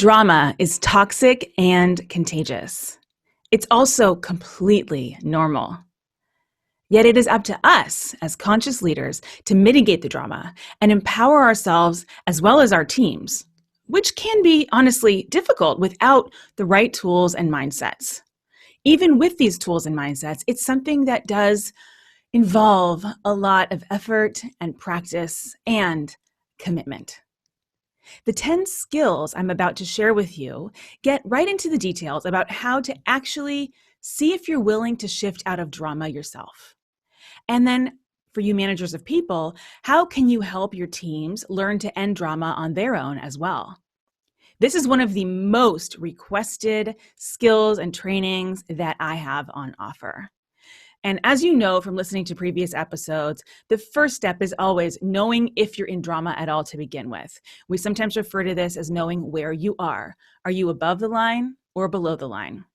Drama is toxic and contagious. It's also completely normal. Yet it is up to us as conscious leaders to mitigate the drama and empower ourselves as well as our teams, which can be honestly difficult without the right tools and mindsets. Even with these tools and mindsets, it's something that does involve a lot of effort and practice and commitment. The 10 skills I'm about to share with you get right into the details about how to actually see if you're willing to shift out of drama yourself. And then for you managers of people, how can you help your teams learn to end drama on their own as well? This is one of the most requested skills and trainings that I have on offer. And as you know from listening to previous episodes, the first step is always knowing if you're in drama at all to begin with. We sometimes refer to this as knowing where you are. Are you above the line or below the line?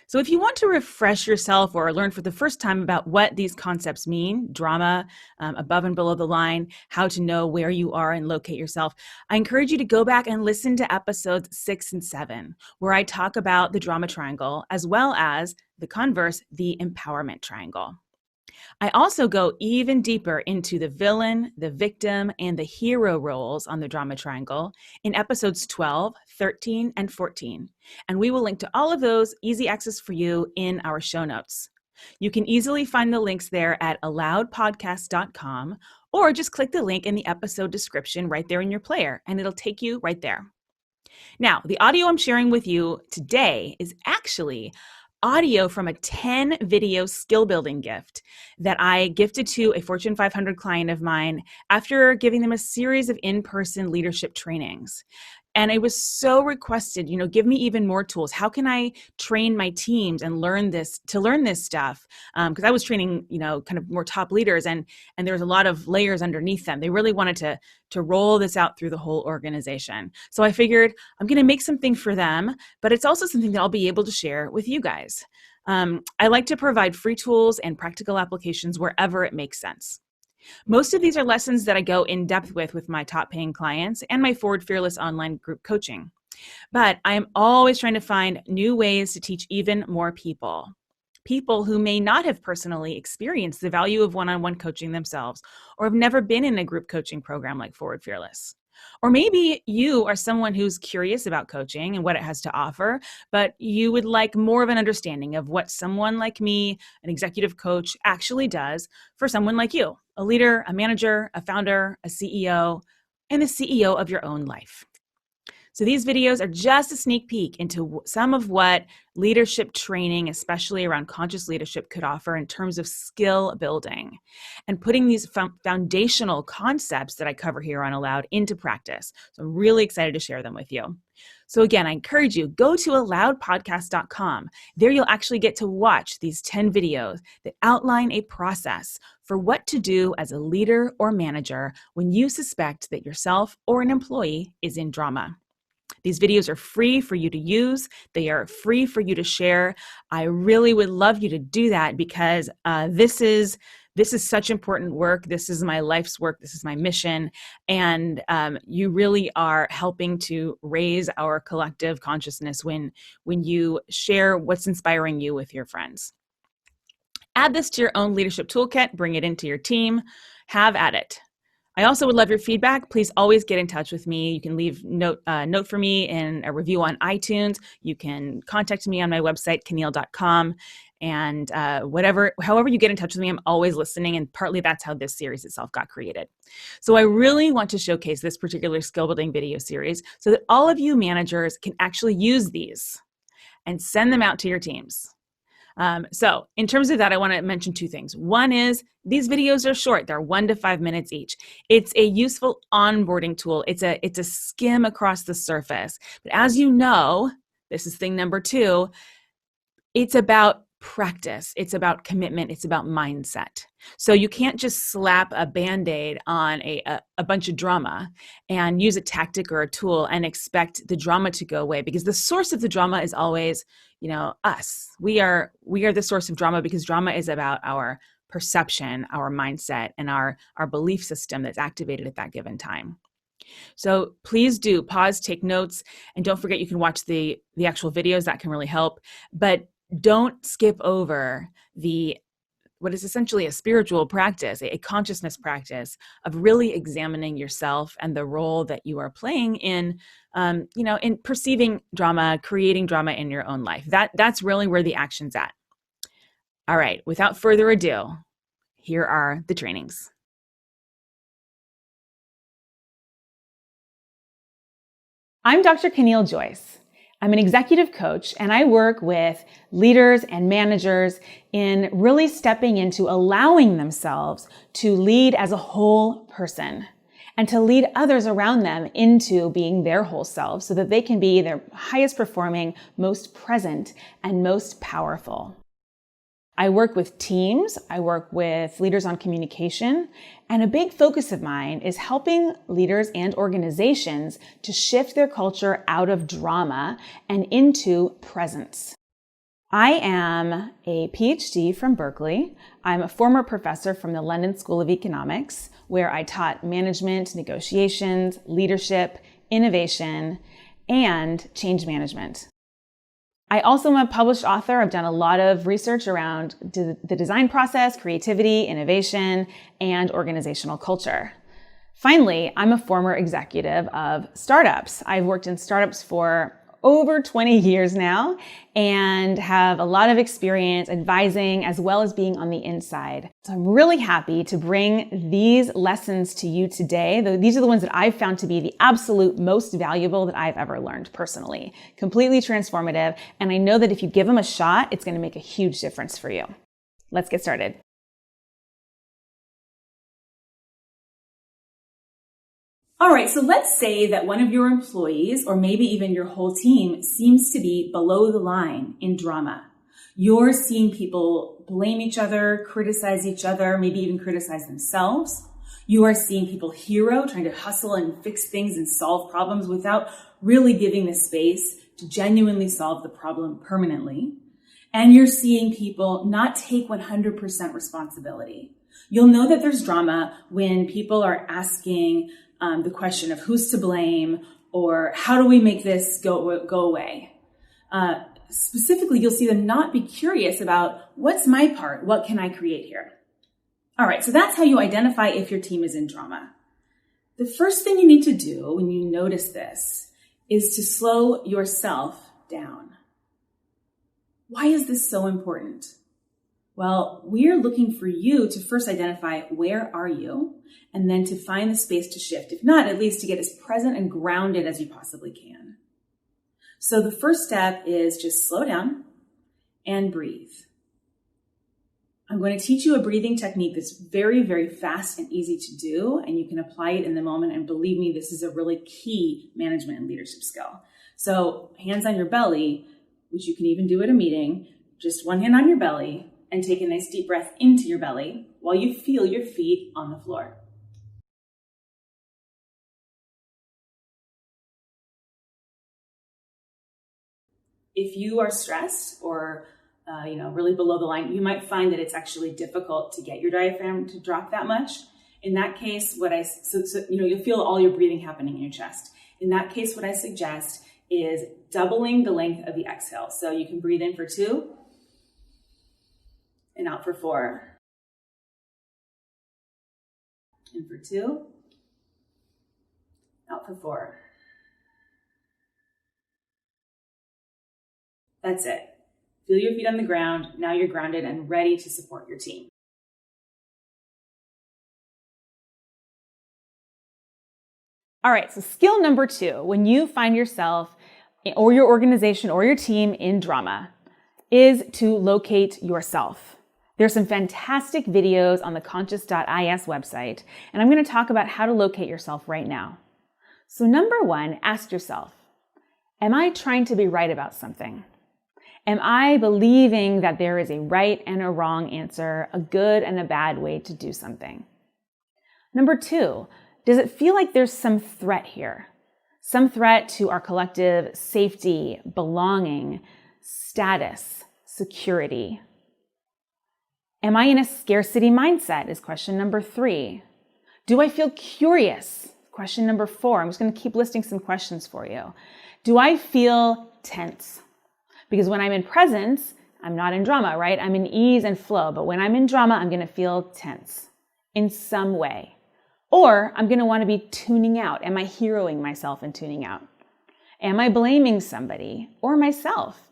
So if you want to refresh yourself or learn for the first time about what these concepts mean, drama, above and below the line, how to know where you are and locate yourself, I encourage you to go back and listen to episodes 6 and 7, where I talk about the drama triangle, as well as the converse, the empowerment triangle. I also go even deeper into the villain, the victim, and the hero roles on the drama triangle in episodes 12, 13, and 14. And we will link to all of those, easy access for you, in our show notes. You can easily find the links there at alloudpodcast.com, or just click the link in the episode description right there in your player, and it'll take you right there. Now, the audio I'm sharing with you today is actually audio from a 10 video skill building gift that I gifted to a Fortune 500 client of mine after giving them a series of in-person leadership trainings. And it was so requested, give me even more tools. How can I train my teams and learn this stuff? Because I was training, kind of more top leaders and there was a lot of layers underneath them. They really wanted to roll this out through the whole organization. So I figured I'm going to make something for them, but it's also something that I'll be able to share with you guys. I like to provide free tools and practical applications wherever it makes sense. Most of these are lessons that I go in depth with my top paying clients and my Forward Fearless online group coaching. But I am always trying to find new ways to teach even more people who may not have personally experienced the value of one-on-one coaching themselves or have never been in a group coaching program like Forward Fearless. Or maybe you are someone who's curious about coaching and what it has to offer, but you would like more of an understanding of what someone like me, an executive coach, actually does for someone like you, a leader, a manager, a founder, a CEO, and the CEO of your own life. So these videos are just a sneak peek into some of what leadership training, especially around conscious leadership, could offer in terms of skill building and putting these foundational concepts that I cover here on Aloud into practice. So I'm really excited to share them with you. So again, I encourage you, go to alloudpodcast.com. There you'll actually get to watch these 10 videos that outline a process for what to do as a leader or manager when you suspect that yourself or an employee is in drama. These videos are free for you to use. They are free for you to share. I really would love you to do that because this is such important work. This is my life's work. This is my mission. And you really are helping to raise our collective consciousness when you share what's inspiring you with your friends. Add this to your own leadership toolkit. Bring it into your team. Have at it. I also would love your feedback. Please always get in touch with me. You can leave note for me in a review on iTunes. You can contact me on my website, caneel.com. And however you get in touch with me, I'm always listening. And partly that's how this series itself got created. So I really want to showcase this particular skill building video series so that all of you managers can actually use these and send them out to your teams. So in terms of that, I want to mention two things. One is these videos are short. They're 1 to 5 minutes each. It's a useful onboarding tool. It's a skim across the surface. But as you know, this is thing number 2, it's about practice. It's about commitment. It's about mindset. So you can't just slap a Band-Aid on a bunch of drama and use a tactic or a tool and expect the drama to go away, because the source of the drama is always, us. We are the source of drama because drama is about our perception, our mindset, and our belief system that's activated at that given time. So please do pause, take notes, and don't forget you can watch the actual videos. That can really help. But don't skip over what is essentially a spiritual practice, a consciousness practice of really examining yourself and the role that you are playing in, in perceiving drama, creating drama in your own life. That's really where the action's at. All right, without further ado, here are the trainings. I'm Dr. Caneel Joyce. I'm an executive coach, and I work with leaders and managers in really stepping into allowing themselves to lead as a whole person and to lead others around them into being their whole selves so that they can be their highest performing, most present, and most powerful. I work with teams, I work with leaders on communication, and a big focus of mine is helping leaders and organizations to shift their culture out of drama and into presence. I am a PhD from Berkeley. I'm a former professor from the London School of Economics, where I taught management, negotiations, leadership, innovation, and change management. I also am a published author. I've done a lot of research around the design process, creativity, innovation, and organizational culture. Finally, I'm a former executive of startups. I've worked in startups for over 20 years now and have a lot of experience advising as well as being on the inside. So I'm really happy to bring these lessons to you today. These are the ones that I've found to be the absolute most valuable that I've ever learned personally. Completely transformative. And I know that if you give them a shot, it's going to make a huge difference for you. Let's get started. All right, so let's say that one of your employees, or maybe even your whole team, seems to be below the line in drama. You're seeing people blame each other, criticize each other, maybe even criticize themselves. You are seeing people hero, trying to hustle and fix things and solve problems without really giving the space to genuinely solve the problem permanently. And you're seeing people not take 100% responsibility. You'll know that there's drama when people are asking the question of who's to blame or how do we make this go away. Specifically, you'll see them not be curious about what's my part, what can I create here? All right, so that's how you identify if your team is in drama. The first thing you need to do when you notice this is to slow yourself down. Why is this so important? Well, we're looking for you to first identify where are you, and then to find the space to shift. If not, at least to get as present and grounded as you possibly can. So the first step is just slow down and breathe. I'm going to teach you a breathing technique that's very, very fast and easy to do, and you can apply it in the moment. And believe me, this is a really key management and leadership skill. So hands on your belly, which you can even do at a meeting, just one hand on your belly, and take a nice deep breath into your belly while you feel your feet on the floor. If you are stressed or really below the line, you might find that it's actually difficult to get your diaphragm to drop that much. In that case, you'll feel all your breathing happening in your chest. In that case, what I suggest is doubling the length of the exhale. So you can breathe in for 2 and out for 4. In for 2, out for 4. That's it. Feel your feet on the ground. Now you're grounded and ready to support your team. All right, so skill number 2, when you find yourself or your organization or your team in drama, is to locate yourself. There's some fantastic videos on the contagious website, and I'm going to talk about how to locate yourself right now. So number 1, ask yourself, am I trying to be right about something? Am I believing that there is a right and a wrong answer, a good and a bad way to do something? Number 2, does it feel like there's some threat here? Some threat to our collective safety, belonging, status, security? Am I in a scarcity mindset is question number 3. Do I feel curious? Question number 4, I'm just going to keep listing some questions for you. Do I feel tense? Because when I'm in presence, I'm not in drama, right? I'm in ease and flow. But when I'm in drama, I'm going to feel tense in some way. Or I'm going to want to be tuning out. Am I heroing myself and tuning out? Am I blaming somebody or myself?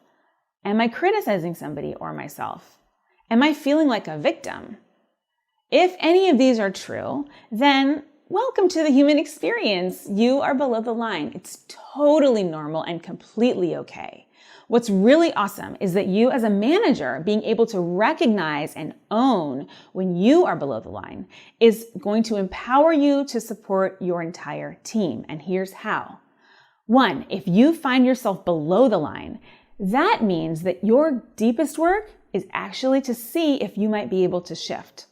Am I criticizing somebody or myself? Am I feeling like a victim? If any of these are true, then welcome to the human experience. You are below the line. It's totally normal and completely okay. What's really awesome is that you as a manager being able to recognize and own when you are below the line is going to empower you to support your entire team. And here's how. 1, if you find yourself below the line, that means that your deepest work is actually to see if you might be able to shift.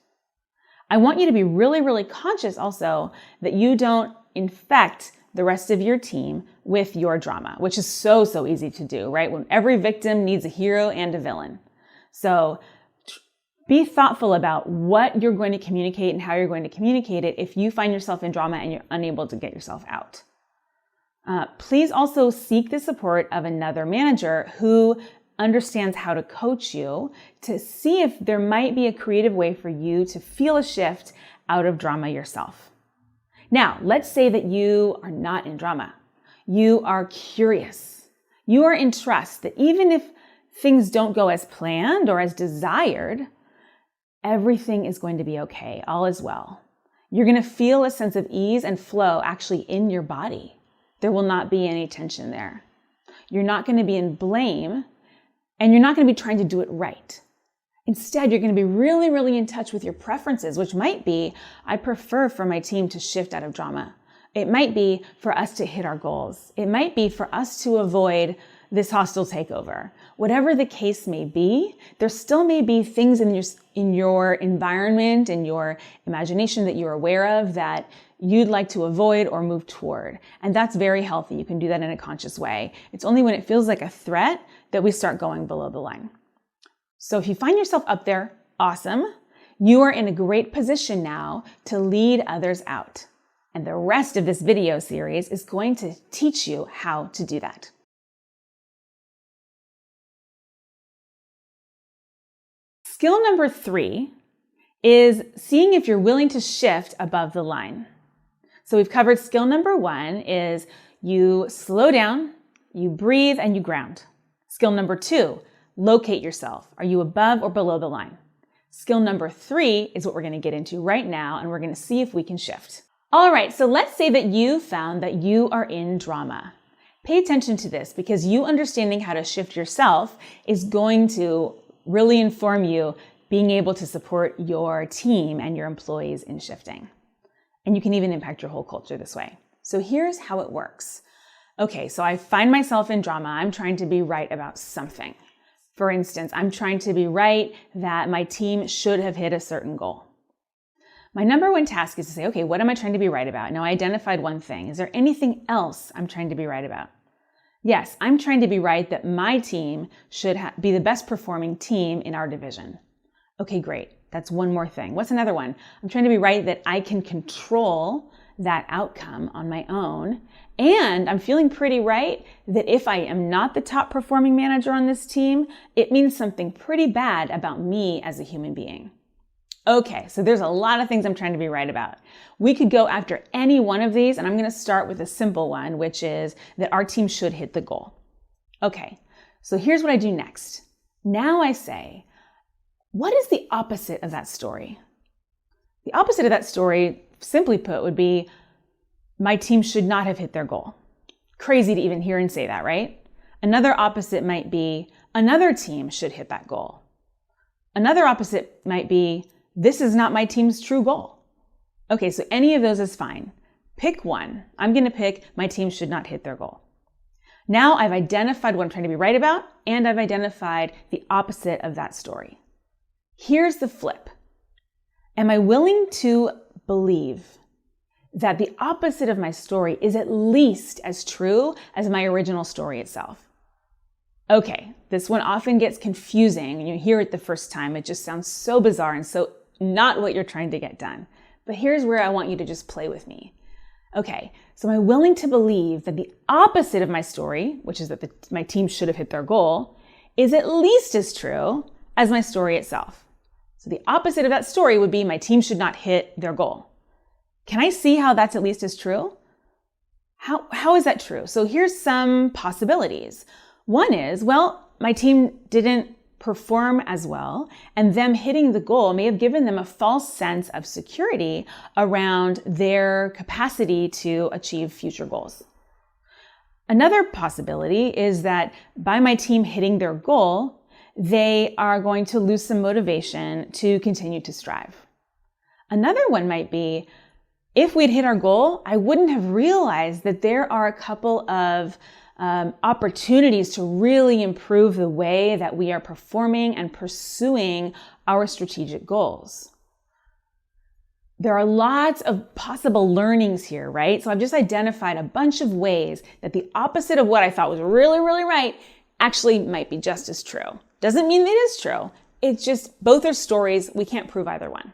I want you to be really, really conscious also that you don't infect the rest of your team with your drama, which is so easy to do, right? When every victim needs a hero and a villain. So be thoughtful about what you're going to communicate and how you're going to communicate it if you find yourself in drama and you're unable to get yourself out. Please also seek the support of another manager who understands how to coach you to see if there might be a creative way for you to feel a shift out of drama yourself. Now, let's say that you are not in drama. You are curious. You are in trust that even if things don't go as planned or as desired, everything is going to be okay. All is well. You're going to feel a sense of ease and flow actually in your body. There will not be any tension there. You're not going to be in blame, and you're not going to be trying to do it right. Instead, you're going to be really, really in touch with your preferences, which might be, I prefer for my team to shift out of drama. It might be for us to hit our goals. It might be for us to avoid this hostile takeover. Whatever the case may be, there still may be things in your environment, in your imagination that you're aware of that you'd like to avoid or move toward. And that's very healthy. You can do that in a conscious way. It's only when it feels like a threat that we start going below the line. So if you find yourself up there, awesome. You are in a great position now to lead others out. And the rest of this video series is going to teach you how to do that. Skill number 3 is seeing if you're willing to shift above the line. So we've covered skill number 1 is you slow down, you breathe, and you ground. Skill number 2, locate yourself. Are you above or below the line? Skill number 3 is what we're going to get into right now, and we're going to see if we can shift. All right, so let's say that you found that you are in drama. Pay attention to this because you understanding how to shift yourself is going to really inform you being able to support your team and your employees in shifting. And you can even impact your whole culture this way. So here's how it works. Okay, so I find myself in drama. I'm trying to be right about something. For instance, I'm trying to be right that my team should have hit a certain goal. My number 1 task is to say, okay, what am I trying to be right about? Now I identified one thing. Is there anything else I'm trying to be right about? Yes, I'm trying to be right that my team should be the best performing team in our division. Okay, great. That's one more thing. What's another one? I'm trying to be right that I can control that outcome on my own. And I'm feeling pretty right that if I am not the top performing manager on this team, it means something pretty bad about me as a human being. Okay, so there's a lot of things I'm trying to be right about. We could go after any one of these, and I'm going to start with a simple one, which is that our team should hit the goal. Okay, so here's what I do next. Now I say, what is the opposite of that story? The opposite of that story, simply put, would be my team should not have hit their goal. Crazy to even hear and say that, right? Another opposite might be another team should hit that goal. Another opposite might be this is not my team's true goal. Okay, so any of those is fine. Pick one. I'm going to pick my team should not hit their goal. Now I've identified what I'm trying to be right about, and I've identified the opposite of that story. Here's the flip. Am I willing to believe that the opposite of my story is at least as true as my original story itself? Okay, this one often gets confusing when you hear it the first time. It just sounds so bizarre and so not what you're trying to get done. But here's where I want you to just play with me. Okay, so am I willing to believe that the opposite of my story, which is that my team should have hit their goal, is at least as true as my story itself? So the opposite of that story would be my team should not hit their goal. Can I see how that's at least as true? How is that true? So here's some possibilities. One is, well, my team didn't perform as well, and them hitting the goal may have given them a false sense of security around their capacity to achieve future goals. Another possibility is that by my team hitting their goal, they are going to lose some motivation to continue to strive. Another one might be, if we'd hit our goal, I wouldn't have realized that there are a couple of opportunities to really improve the way that we are performing and pursuing our strategic goals. There are lots of possible learnings here, right? So I've just identified a bunch of ways that the opposite of what I thought was really, really right actually might be just as true. Doesn't mean that it is true. It's just both are stories. We can't prove either one.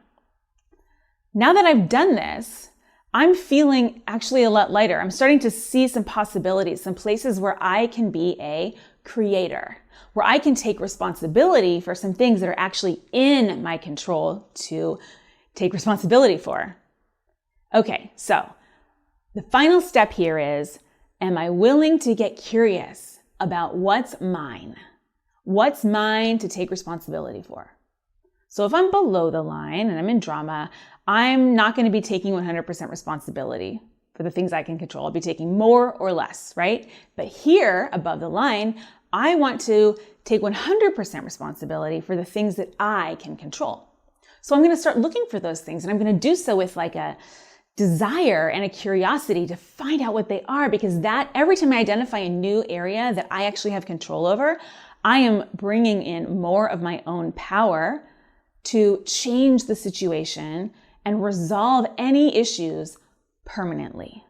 Now that I've done this, I'm feeling actually a lot lighter. I'm starting to see some possibilities, some places where I can be a creator, where I can take responsibility for some things that are actually in my control to take responsibility for. Okay, so the final step here is, am I willing to get curious about what's mine? What's mine to take responsibility for? So if I'm below the line and I'm in drama, I'm not going to be taking 100% responsibility for the things I can control. I'll be taking more or less, right? But here, above the line, I want to take 100% responsibility for the things that I can control. So I'm going to start looking for those things, and I'm going to do so with like a desire and a curiosity to find out what they are, because that every time I identify a new area that I actually have control over, I am bringing in more of my own power to change the situation and resolve any issues permanently.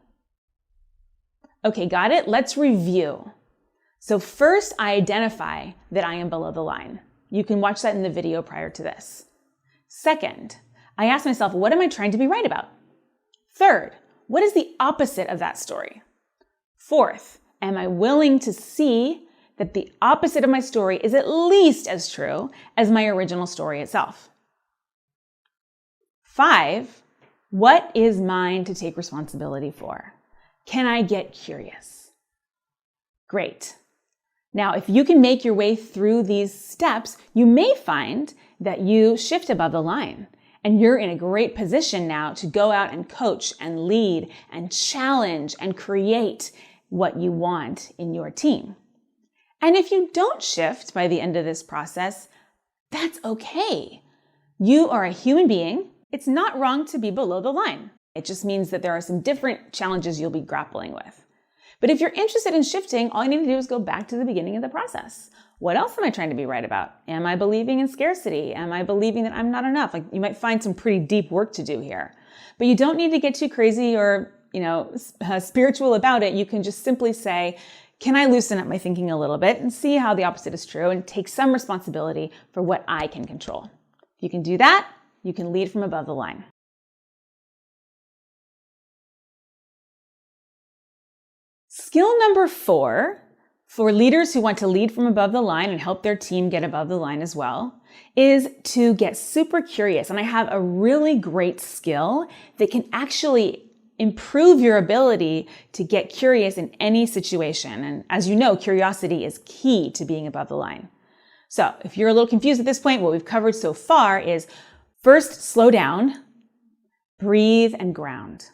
Okay, got it? Let's review. So first, I identify that I am below the line. You can watch that in the video prior to this. Second, I ask myself, what am I trying to be right about? Third, what is the opposite of that story? Fourth, am I willing to see that the opposite of my story is at least as true as my original story itself? 5, what is mine to take responsibility for? Can I get curious? Great. Now, if you can make your way through these steps, you may find that you shift above the line and you're in a great position now to go out and coach and lead and challenge and create what you want in your team. And if you don't shift by the end of this process, that's okay. You are a human being. It's not wrong to be below the line. It just means that there are some different challenges you'll be grappling with. But if you're interested in shifting, all you need to do is go back to the beginning of the process. What else am I trying to be right about? Am I believing in scarcity? Am I believing that I'm not enough? Like, you might find some pretty deep work to do here. But you don't need to get too crazy or, spiritual about it. You can just simply say, can I loosen up my thinking a little bit and see how the opposite is true and take some responsibility for what I can control? If you can do that, you can lead from above the line. Skill number 4, for leaders who want to lead from above the line and help their team get above the line as well, is to get super curious. And I have a really great skill that can actually improve your ability to get curious in any situation. And as you know, curiosity is key to being above the line. So if you're a little confused at this point, what we've covered so far is first, slow down, breathe and ground.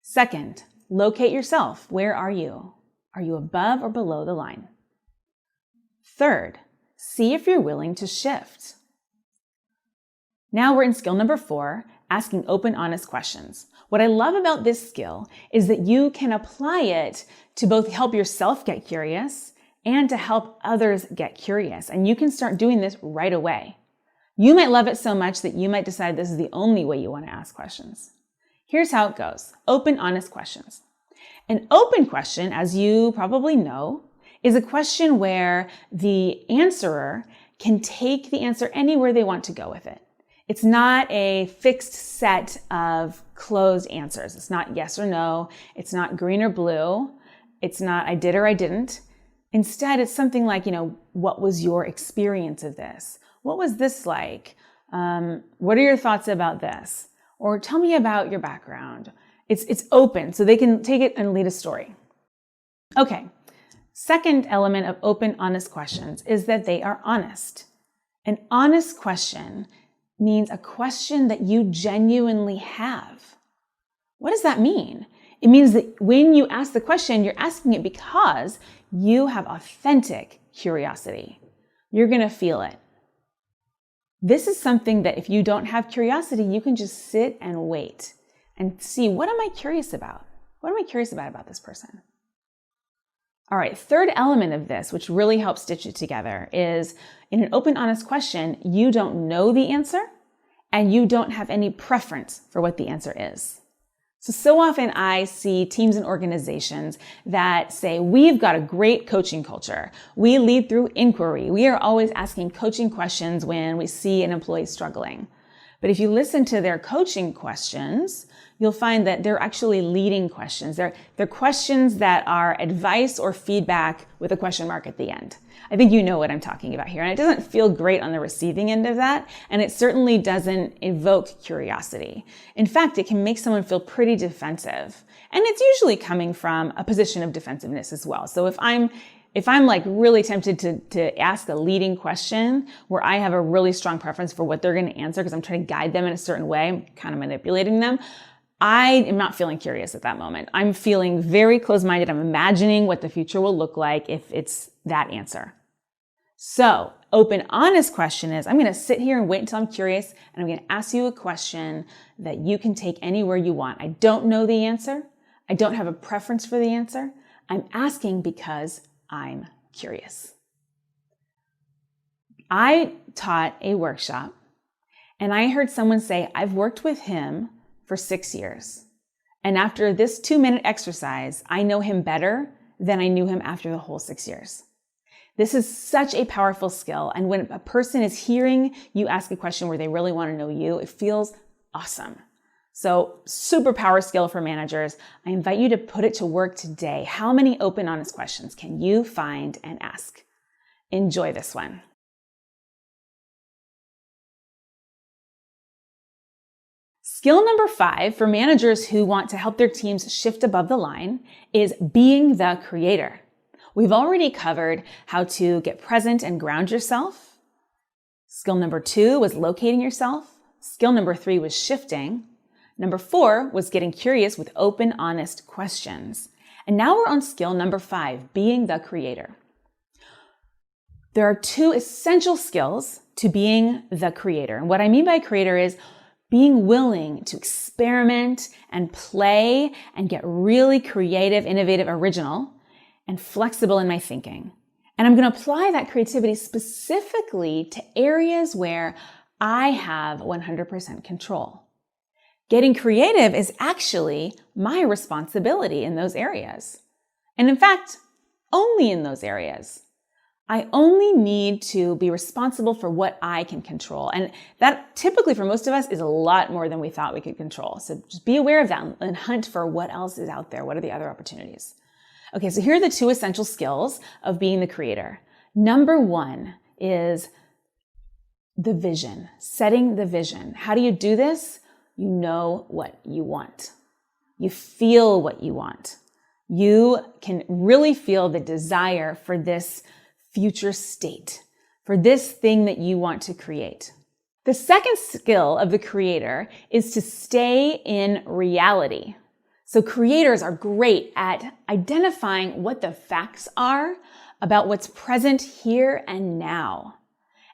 Second, locate yourself. Where are you? Are you above or below the line? Third, see if you're willing to shift. Now we're in skill number 4, asking open, honest questions. What I love about this skill is that you can apply it to both help yourself get curious and to help others get curious. And you can start doing this right away. You might love it so much that you might decide this is the only way you want to ask questions. Here's how it goes. Open, honest questions. An open question, as you probably know, is a question where the answerer can take the answer anywhere they want to go with it. It's not a fixed set of closed answers. It's not yes or no. It's not green or blue. It's not I did or I didn't. Instead, it's something like, what was your experience of this? What was this like? What are your thoughts about this? Or tell me about your background. It's open, so they can take it and lead a story. Okay, second element of open, honest questions is that they are honest. An honest question means a question that you genuinely have. What does that mean? It means that when you ask the question, you're asking it because you have authentic curiosity. You're going to feel it. This is something that if you don't have curiosity, you can just sit and wait and see, what am I curious about? What am I curious about this person? All right, third element of this, which really helps stitch it together, is in an open, honest question, you don't know the answer and you don't have any preference for what the answer is. So often I see teams and organizations that say, we've got a great coaching culture. We lead through inquiry. We are always asking coaching questions when we see an employee struggling. But if you listen to their coaching questions, you'll find that they're actually leading questions. They're questions that are advice or feedback with a question mark at the end. I think you know what I'm talking about here. And it doesn't feel great on the receiving end of that. And it certainly doesn't evoke curiosity. In fact, it can make someone feel pretty defensive. And it's usually coming from a position of defensiveness as well. So if I'm like really tempted to ask a leading question where I have a really strong preference for what they're going to answer because I'm trying to guide them in a certain way, I'm kind of manipulating them, I am not feeling curious at that moment. I'm feeling very closed-minded. I'm imagining what the future will look like if it's that answer. So, open, honest question is, I'm going to sit here and wait until I'm curious, and I'm going to ask you a question that you can take anywhere you want. I don't know the answer. I don't have a preference for the answer. I'm asking because I'm curious. I taught a workshop, and I heard someone say, I've worked with him for 6 years. And after this 2-minute exercise, I know him better than I knew him after the whole 6 years. This is such a powerful skill. And when a person is hearing you ask a question where they really want to know you, it feels awesome. So superpower skill for managers. I invite you to put it to work today. How many open, honest questions can you find and ask? Enjoy this one. Skill number 5 for managers who want to help their teams shift above the line is being the creator. We've already covered how to get present and ground yourself. Skill number 2 was locating yourself. Skill number 3 was shifting. Number 4 was getting curious with open, honest questions. And now we're on skill number 5, being the creator. There are 2 essential skills to being the creator. And what I mean by creator is being willing to experiment and play and get really creative, innovative, original, and flexible in my thinking. And I'm going to apply that creativity specifically to areas where I have 100% control. Getting creative is actually my responsibility in those areas. And in fact, only in those areas. I only need to be responsible for what I can control. And that typically for most of us is a lot more than we thought we could control. So just be aware of that and hunt for what else is out there. What are the other opportunities? Okay, so here are the 2 essential skills of being the creator. Number 1 is the vision, setting the vision. How do you do this? You know what you want. You feel what you want. You can really feel the desire for this future state, for this thing that you want to create. The second skill of the creator is to stay in reality. So creators are great at identifying what the facts are about what's present here and now.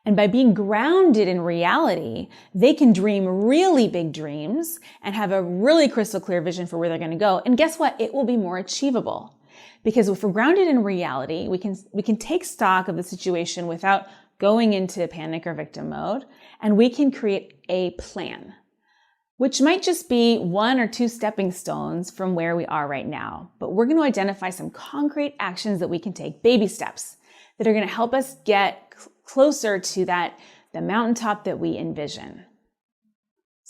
And by being grounded in reality, they can dream really big dreams and have a really crystal clear vision for where they're going to go. And guess what? It will be more achievable. Because if we're grounded in reality, we can take stock of the situation without going into panic or victim mode, and we can create a plan, which might just be 1 or 2 stepping stones from where we are right now. But we're going to identify some concrete actions that we can take, baby steps, that are going to help us get closer to the mountaintop that we envision.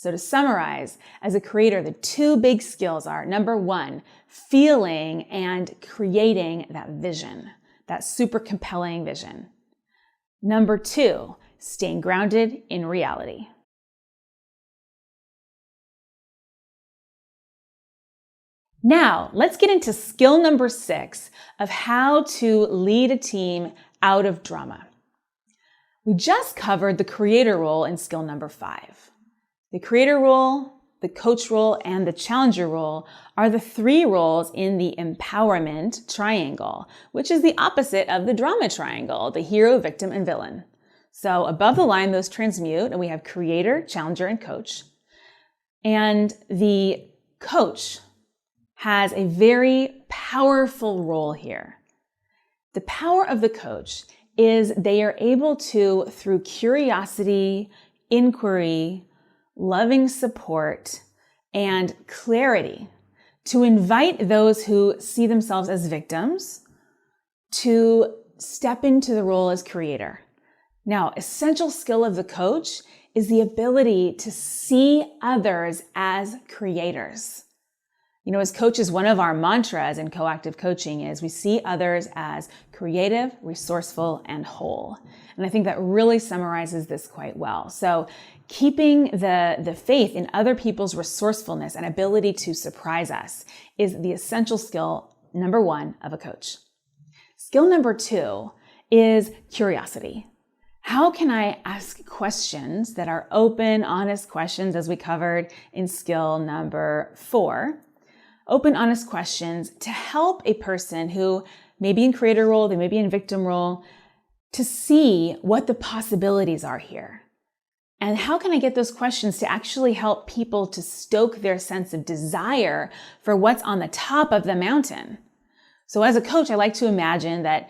So to summarize, as a creator, the two big skills are, number one, feeling and creating that vision, that super compelling vision. Number two, staying grounded in reality. Now, let's get into skill number 6 of how to lead a team out of drama. We just covered the creator role in skill number 5. The creator role, the coach role, and the challenger role are the 3 roles in the empowerment triangle, which is the opposite of the drama triangle, the hero, victim, and villain. So above the line, those transmute, and we have creator, challenger, and coach. And the coach has a very powerful role here. The power of the coach is they are able to, through curiosity, inquiry, loving support, and clarity, to invite those who see themselves as victims to step into the role as creator. Now, essential skill of the coach is the ability to see others as creators. You know, as coaches, one of our mantras in coactive coaching is we see others as creative, resourceful, and whole. And I think that really summarizes this quite well. So keeping the faith in other people's resourcefulness and ability to surprise us is the essential skill number 1 of a coach. Skill number 2 is curiosity. How can I ask questions that are open, honest questions, as we covered in skill number 4? Open, honest questions to help a person who may be in creator role, they may be in victim role, to see what the possibilities are here. And how can I get those questions to actually help people to stoke their sense of desire for what's on the top of the mountain? So as a coach, I like to imagine that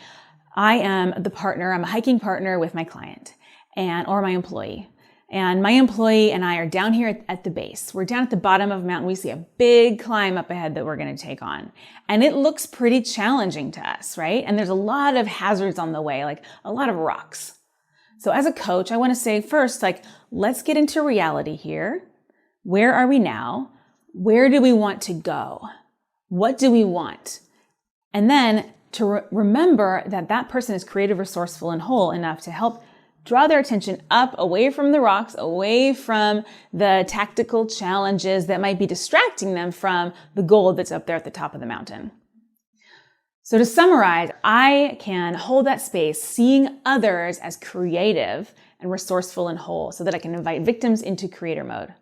I am the partner, I'm a hiking partner with my client or my employee. And my employee and I are down here at the base. We're down at the bottom of a mountain. We see a big climb up ahead that we're going to take on. And it looks pretty challenging to us, right? And there's a lot of hazards on the way, like a lot of rocks. So as a coach, I want to say first, let's get into reality here. Where are we now? Where do we want to go? What do we want? And then to remember that that person is creative, resourceful, and whole enough to help draw their attention up, away from the rocks, away from the tactical challenges that might be distracting them from the goal that's up there at the top of the mountain. So to summarize, I can hold that space, seeing others as creative and resourceful and whole, so that I can invite victims into creator mode.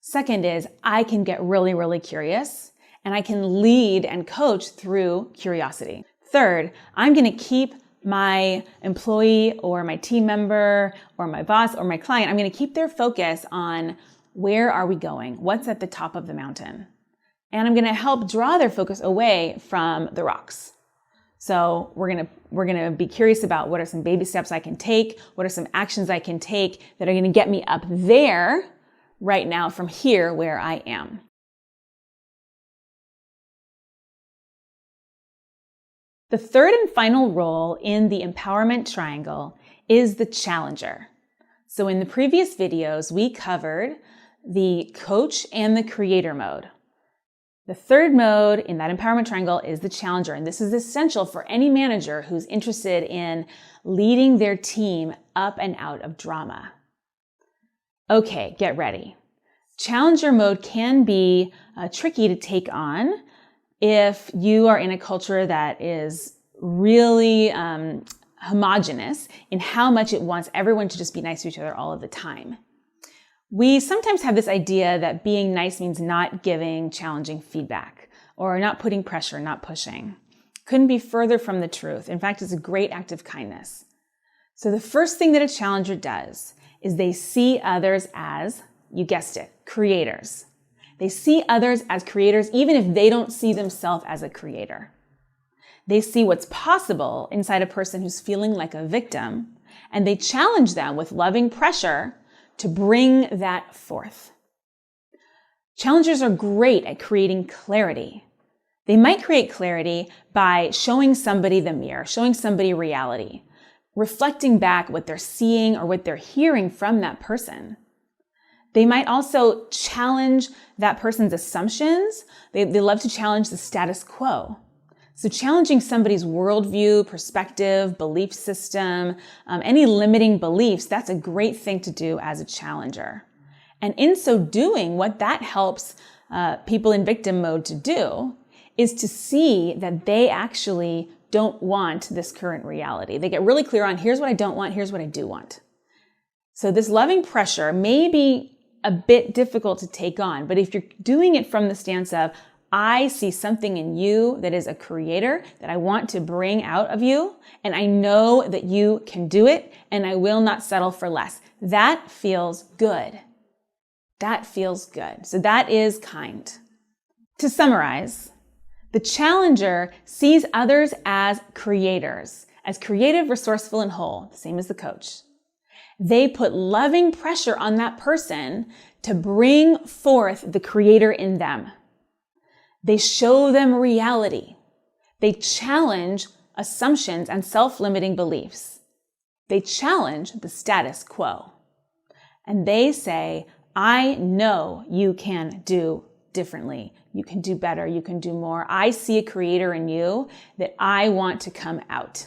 Second is I can get really, really curious, and I can lead and coach through curiosity. Third, I'm going to keep my employee or my team member or my boss or my client, I'm going to keep their focus on where are we going? What's at the top of the mountain? And I'm going to help draw their focus away from the rocks. So we're going to be curious about what are some baby steps I can take? What are some actions I can take that are going to get me up there right now from here where I am? The third and final role in the empowerment triangle is the challenger. So in the previous videos, we covered the coach and the creator mode. The third mode in that empowerment triangle is the challenger, and this is essential for any manager who's interested in leading their team up and out of drama. Okay, get ready. Challenger mode can be tricky to take on if you are in a culture that is really homogenous in how much it wants everyone to just be nice to each other all of the time. We sometimes have this idea that being nice means not giving challenging feedback or not putting pressure, not pushing. Couldn't be further from the truth. In fact, it's a great act of kindness. So the first thing that a challenger does is they see others as, you guessed it, creators. They see others as creators even if they don't see themselves as a creator. They see what's possible inside a person who's feeling like a victim, and they challenge them with loving pressure to bring that forth. Challengers are great at creating clarity. They might create clarity by showing somebody the mirror, showing somebody reality, reflecting back what they're seeing or what they're hearing from that person. They might also challenge that person's assumptions. They love to challenge the status quo. So challenging somebody's worldview, perspective, belief system, any limiting beliefs, that's a great thing to do as a challenger. And in so doing, what that helps people in victim mode to do is to see that they actually don't want this current reality. They get really clear on, here's what I don't want, here's what I do want. So this loving pressure may be a bit difficult to take on, but if you're doing it from the stance of, I see something in you that is a creator that I want to bring out of you, and I know that you can do it, and I will not settle for less. That feels good. That feels good. So that is kind. To summarize, the challenger sees others as creators, as creative, resourceful, and whole, the same as the coach. They put loving pressure on that person to bring forth the creator in them. They show them reality. They challenge assumptions and self-limiting beliefs. They challenge the status quo. And they say, I know you can do differently. You can do better. You can do more. I see a creator in you that I want to come out.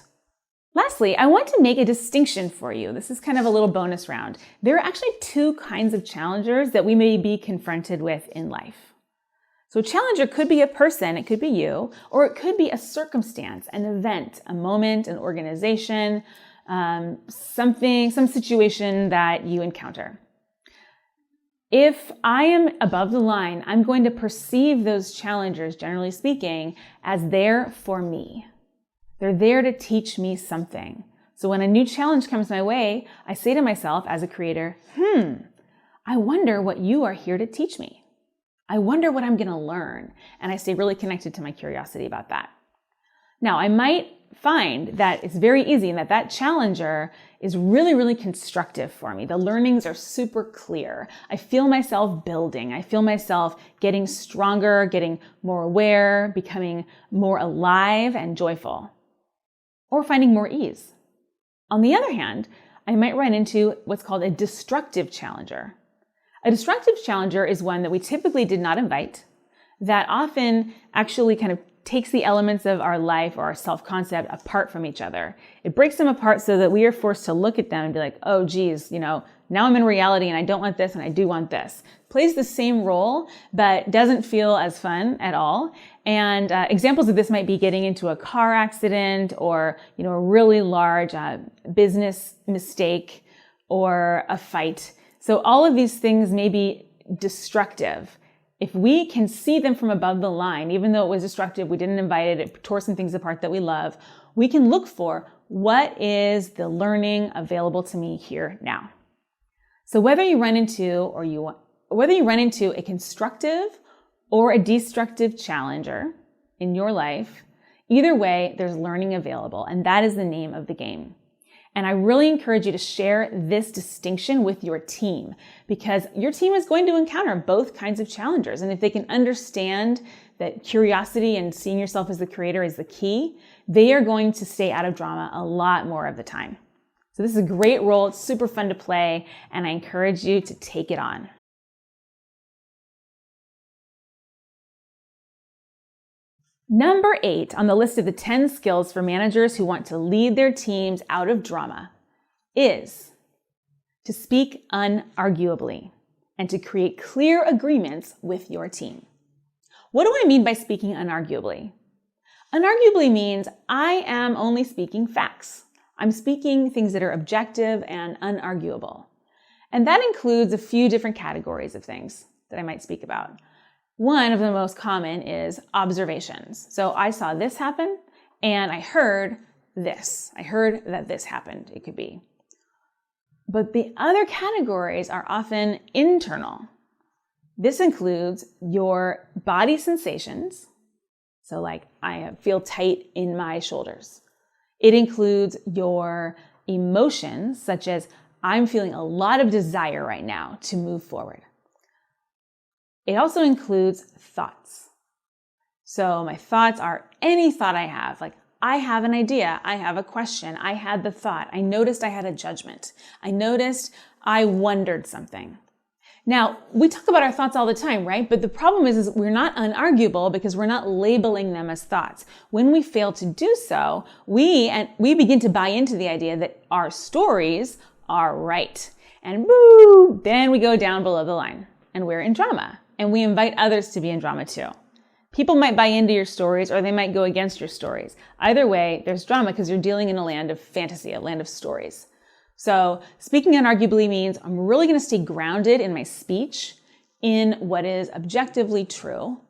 Lastly, I want to make a distinction for you. This is kind of a little bonus round. There are actually two kinds of challengers that we may be confronted with in life. So a challenger could be a person, it could be you, or it could be a circumstance, an event, a moment, an organization, some situation that you encounter. If I am above the line, I'm going to perceive those challengers, generally speaking, as there for me. They're there to teach me something. So when a new challenge comes my way, I say to myself as a creator, I wonder what you are here to teach me. I wonder what I'm going to learn. And I stay really connected to my curiosity about that. Now, I might find that it's very easy and that challenger is really, really constructive for me. The learnings are super clear. I feel myself building. I feel myself getting stronger, getting more aware, becoming more alive and joyful, or finding more ease. On the other hand, I might run into what's called a destructive challenger. A destructive challenger is one that we typically did not invite, that often actually kind of takes the elements of our life or our self-concept apart from each other. It breaks them apart so that we are forced to look at them and be like, oh geez, now I'm in reality and I don't want this and I do want this. Plays the same role, but doesn't feel as fun at all. And examples of this might be getting into a car accident or, a really large business mistake or a fight. So all of these things may be destructive. If we can see them from above the line, even though it was destructive, we didn't invite it, it tore some things apart that we love, we can look for what is the learning available to me here now. So whether you run into a constructive or a destructive challenger in your life, either way, there's learning available, and that is the name of the game. And I really encourage you to share this distinction with your team because your team is going to encounter both kinds of challengers. And if they can understand that curiosity and seeing yourself as the creator is the key, they are going to stay out of drama a lot more of the time. So this is a great role. It's super fun to play, and I encourage you to take it on. Number 8 on the list of the 10 skills for managers who want to lead their teams out of drama is to speak unarguably and to create clear agreements with your team. What do I mean by speaking unarguably? Unarguably means I am only speaking facts. I'm speaking things that are objective and unarguable. And that includes a few different categories of things that I might speak about. One of the most common is observations. So I saw this happen and I heard this. I heard that this happened, it could be. But the other categories are often internal. This includes your body sensations. So like I feel tight in my shoulders. It includes your emotions, such as I'm feeling a lot of desire right now to move forward. It also includes thoughts. So my thoughts are any thought I have, like I have an idea, I have a question, I had the thought, I noticed I had a judgment, I noticed I wondered something. Now, we talk about our thoughts all the time, right? But the problem is we're not unarguable because we're not labeling them as thoughts. When we fail to do so, we begin to buy into the idea that our stories are right. And boo, then we go down below the line and we're in drama. And we invite others to be in drama too. People might buy into your stories or they might go against your stories. Either way, there's drama because you're dealing in a land of fantasy, a land of stories. So speaking unarguably means I'm really going to stay grounded in my speech in what is objectively true,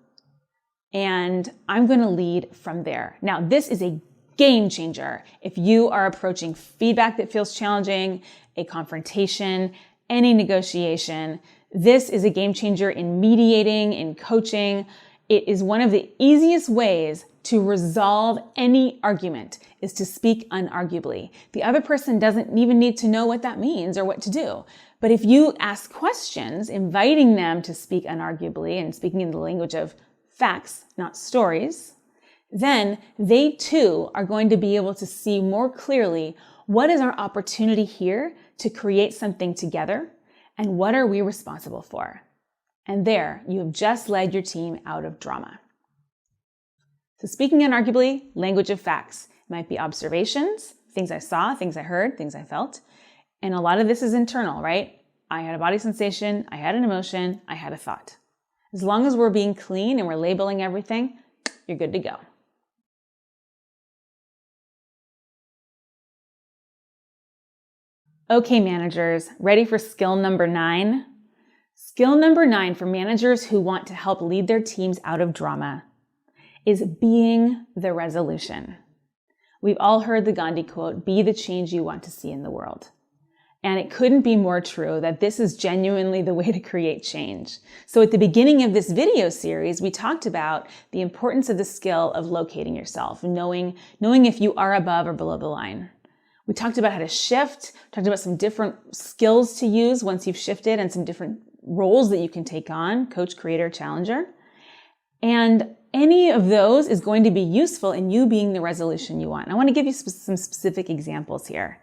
and I'm going to lead from there. Now, this is a game changer if you are approaching feedback that feels challenging, a confrontation, any negotiation. This is a game changer in mediating, in coaching. It is one of the easiest ways to resolve any argument is to speak unarguably. The other person doesn't even need to know what that means or what to do. But if you ask questions, inviting them to speak unarguably and speaking in the language of facts, not stories, then they too are going to be able to see more clearly what is our opportunity here to create something together and what are we responsible for. And there, you have just led your team out of drama. So speaking unarguably, language of facts. It might be observations, things I saw, things I heard, things I felt. And a lot of this is internal, right? I had a body sensation, I had an emotion, I had a thought. As long as we're being clean and we're labeling everything, you're good to go. Okay, managers, ready for skill number 9? Skill number 9 for managers who want to help lead their teams out of drama is being the resolution. We've all heard the Gandhi quote, be the change you want to see in the world. And it couldn't be more true that this is genuinely the way to create change. So at the beginning of this video series, we talked about the importance of the skill of locating yourself, knowing if you are above or below the line. We talked about how to shift, talked about some different skills to use once you've shifted and some different roles that you can take on, coach, creator, challenger. And any of those is going to be useful in you being the resolution you want. I want to give you some specific examples here.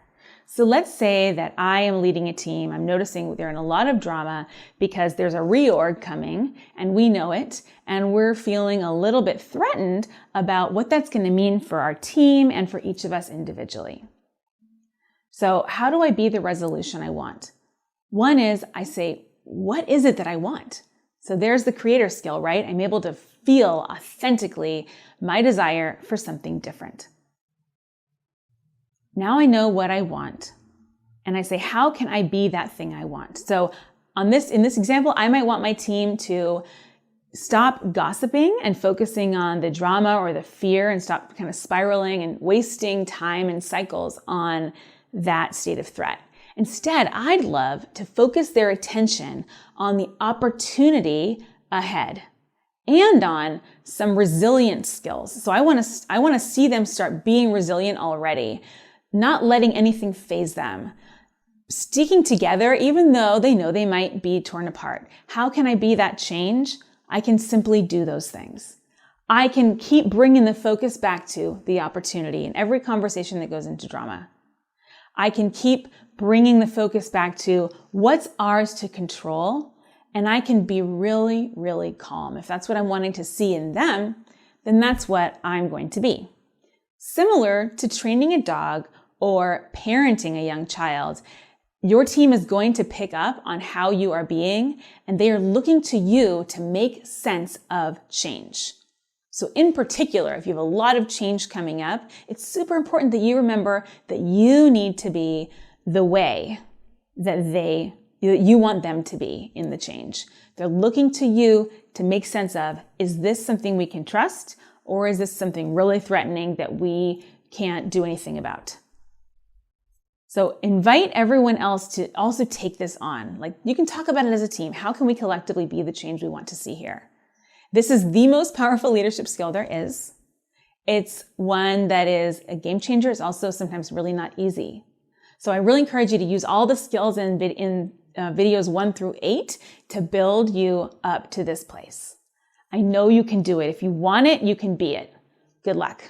So let's say that I am leading a team. I'm noticing they're in a lot of drama because there's a reorg coming and we know it. And we're feeling a little bit threatened about what that's going to mean for our team and for each of us individually. So how do I be the resolution I want? One is I say, what is it that I want? So there's the creator skill, right? I'm able to feel authentically my desire for something different. Now I know what I want. And I say, how can I be that thing I want? So in this example, I might want my team to stop gossiping and focusing on the drama or the fear and stop kind of spiraling and wasting time and cycles on that state of threat. Instead, I'd love to focus their attention on the opportunity ahead and on some resilient skills. So I want to see them start being resilient already, not letting anything faze them, sticking together even though they know they might be torn apart. How can I be that change? I can simply do those things. I can keep bringing the focus back to the opportunity in every conversation that goes into drama. I can keep bringing the focus back to what's ours to control, and I can be really, really calm. If that's what I'm wanting to see in them, then that's what I'm going to be. Similar to training a dog or parenting a young child, your team is going to pick up on how you are being, and they are looking to you to make sense of change. So in particular, if you have a lot of change coming up, it's super important that you remember that you need to be the way that you want them to be in the change. They're looking to you to make sense of, is this something we can trust, or is this something really threatening that we can't do anything about? So invite everyone else to also take this on. Like, you can talk about it as a team. How can we collectively be the change we want to see here? This is the most powerful leadership skill there is. It's one that is a game changer. It's also sometimes really not easy. So I really encourage you to use all the skills in videos 1 through 8 to build you up to this place. I know you can do it. If you want it, you can be it. Good luck. .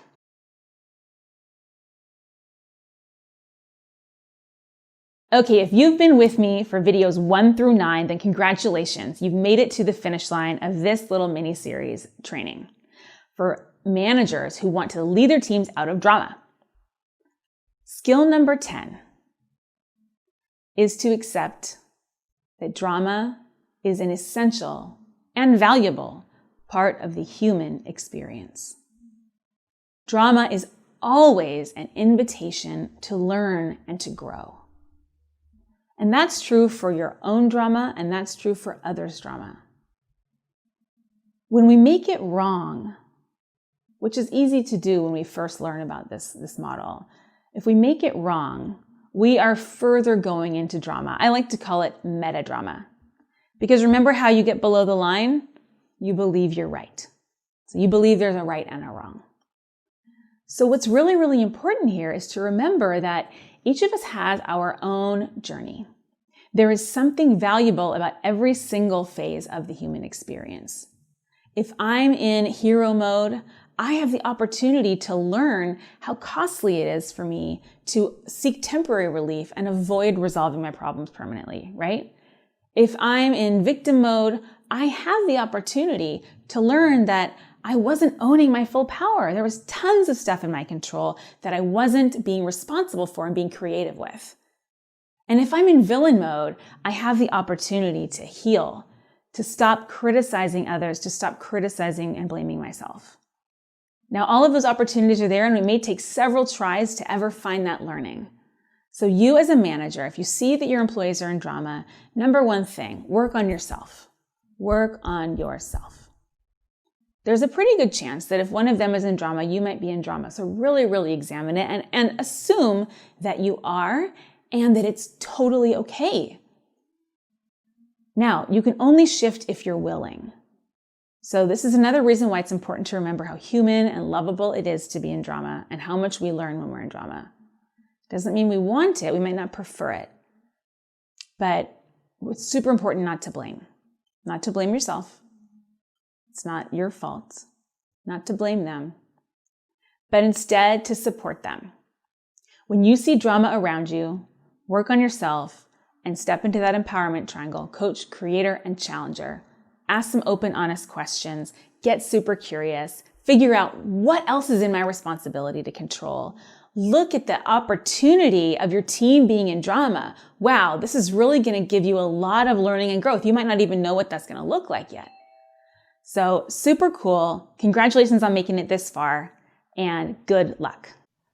Okay, if you've been with me for videos 1 through 9, then congratulations. You've made it to the finish line of this little mini-series training for managers who want to lead their teams out of drama. Skill number 10 is to accept that drama is an essential and valuable part of the human experience. Drama is always an invitation to learn and to grow. And that's true for your own drama, and that's true for others' drama. When we make it wrong, which is easy to do when we first learn about this model, if we make it wrong, we are further going into drama. I like to call it meta-drama. Because remember how you get below the line? You believe you're right. So you believe there's a right and a wrong. So what's really, really important here is to remember that each of us has our own journey. There is something valuable about every single phase of the human experience. If I'm in hero mode, I have the opportunity to learn how costly it is for me to seek temporary relief and avoid resolving my problems permanently, right? If I'm in victim mode, I have the opportunity to learn that I wasn't owning my full power. There was tons of stuff in my control that I wasn't being responsible for and being creative with. And if I'm in villain mode, I have the opportunity to heal, to stop criticizing others, to stop criticizing and blaming myself. Now, all of those opportunities are there, and it may take several tries to ever find that learning. So you as a manager, if you see that your employees are in drama, number one thing, work on yourself. Work on yourself. There's a pretty good chance that if one of them is in drama, you might be in drama. So really, really examine it and assume that you are and that it's totally okay. Now, you can only shift if you're willing. So this is another reason why it's important to remember how human and lovable it is to be in drama and how much we learn when we're in drama. Doesn't mean we want it. We might not prefer it. But it's super important not to blame. Not to blame yourself. It's not your fault. Not to blame them. But instead to support them. When you see drama around you, work on yourself and step into that empowerment triangle, coach, creator, and challenger. Ask some open, honest questions. Get super curious. Figure out what else is in my responsibility to control. Look at the opportunity of your team being in drama. Wow, this is really going to give you a lot of learning and growth. You might not even know what that's going to look like yet. So super cool. Congratulations on making it this far, and good luck.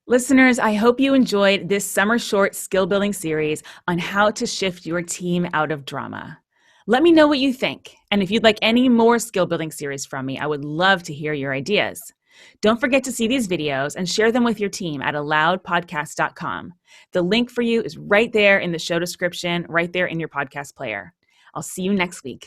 Listeners, I hope you enjoyed this summer short skill building series on how to shift your team out of drama. Let me know what you think. And if you'd like any more skill building series from me, I would love to hear your ideas. Don't forget to see these videos and share them with your team at aloudpodcast.com. The link for you is right there in the show description, right there in your podcast player. I'll see you next week.